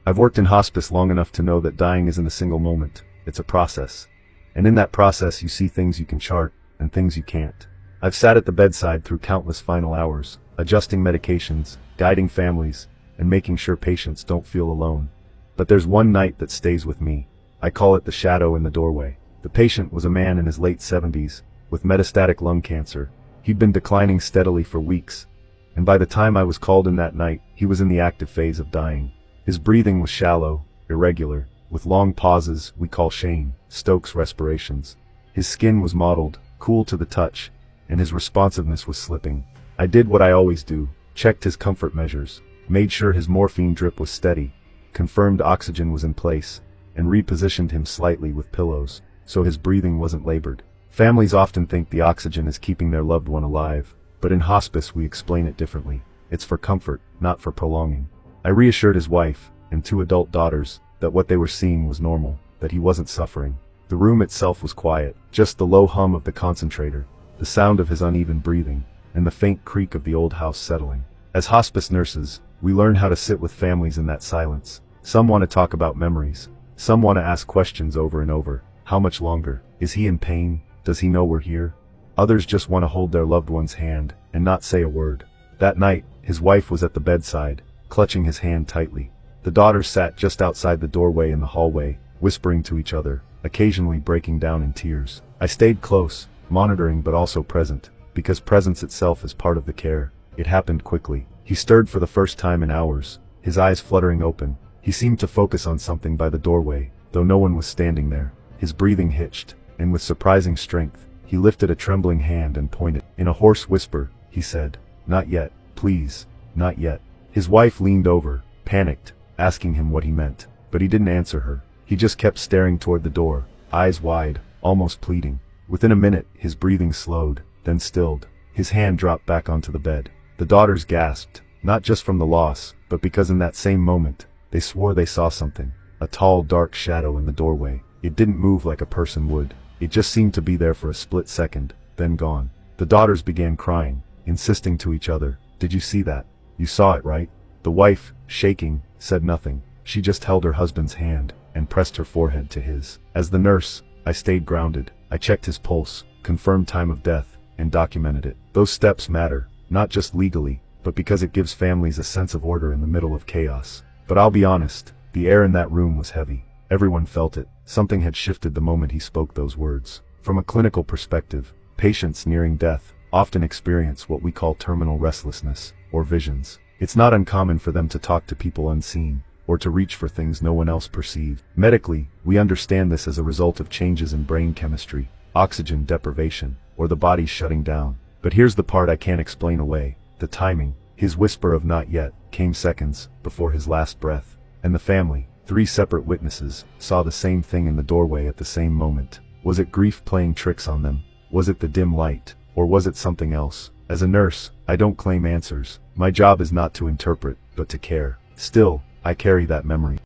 I've worked in hospice long enough to know that dying isn't a single moment, it's a process. And in that process you see things you can chart, and things you can't. I've sat at the bedside through countless final hours, adjusting medications, guiding families, and making sure patients don't feel alone. But there's one night that stays with me. I call it the shadow in the doorway. The patient was a man in his late 70s, with metastatic lung cancer. He'd been declining steadily for weeks, and by the time I was called in that night, he was in the active phase of dying. His breathing was shallow, irregular, with long pauses we call Shane Stokes respirations. His skin was mottled, cool to the touch, and his responsiveness was slipping. I did what I always do, checked his comfort measures, made sure his morphine drip was steady, confirmed oxygen was in place, and repositioned him slightly with pillows, so his breathing wasn't labored. Families often think the oxygen is keeping their loved one alive, but in hospice we explain it differently. It's for comfort, not for prolonging. I reassured his wife, and 2 adult daughters, that what they were seeing was normal, that he wasn't suffering. The room itself was quiet, just the low hum of the concentrator, the sound of his uneven breathing, and the faint creak of the old house settling. As hospice nurses, we learn how to sit with families in that silence. Some want to talk about memories. Some want to ask questions over and over. How much longer? Is he in pain? Does he know we're here? Others just want to hold their loved one's hand, and not say a word. That night, his wife was at the bedside, clutching his hand tightly. The daughters sat just outside the doorway in the hallway, whispering to each other, occasionally breaking down in tears. I stayed close, monitoring but also present, because presence itself is part of the care. It happened quickly. He stirred for the first time in hours, his eyes fluttering open. He seemed to focus on something by the doorway, though no one was standing there. His breathing hitched, and with surprising strength, he lifted a trembling hand and pointed. In a hoarse whisper, he said, "Not yet, please, not yet." His wife leaned over, panicked, asking him what he meant, but he didn't answer her. He just kept staring toward the door, eyes wide, almost pleading. Within a minute, his breathing slowed, then stilled. His hand dropped back onto the bed. The daughters gasped, not just from the loss, but because in that same moment, they swore they saw something. A tall, dark shadow in the doorway. It didn't move like a person would. It just seemed to be there for a split second, then gone. The daughters began crying, insisting to each other, "Did you see that? You saw it, right?" The wife, shaking, said nothing. She just held her husband's hand, and pressed her forehead to his. As the nurse, I stayed grounded. I checked his pulse, confirmed time of death, and documented it. Those steps matter, not just legally, but because it gives families a sense of order in the middle of chaos. But I'll be honest, the air in that room was heavy. Everyone felt it. Something had shifted the moment he spoke those words. From a clinical perspective, patients nearing death often experience what we call terminal restlessness, or visions. It's not uncommon for them to talk to people unseen, or to reach for things no one else perceived. Medically, we understand this as a result of changes in brain chemistry, oxygen deprivation, or the body shutting down. But here's the part I can't explain away: the timing. His whisper of "not yet" came seconds before his last breath, and the family, 3 separate witnesses, saw the same thing in the doorway at the same moment. Was it grief playing tricks on them? Was it the dim light? Or was it something else? As a nurse, I don't claim answers. My job is not to interpret, but to care. Still, I carry that memory.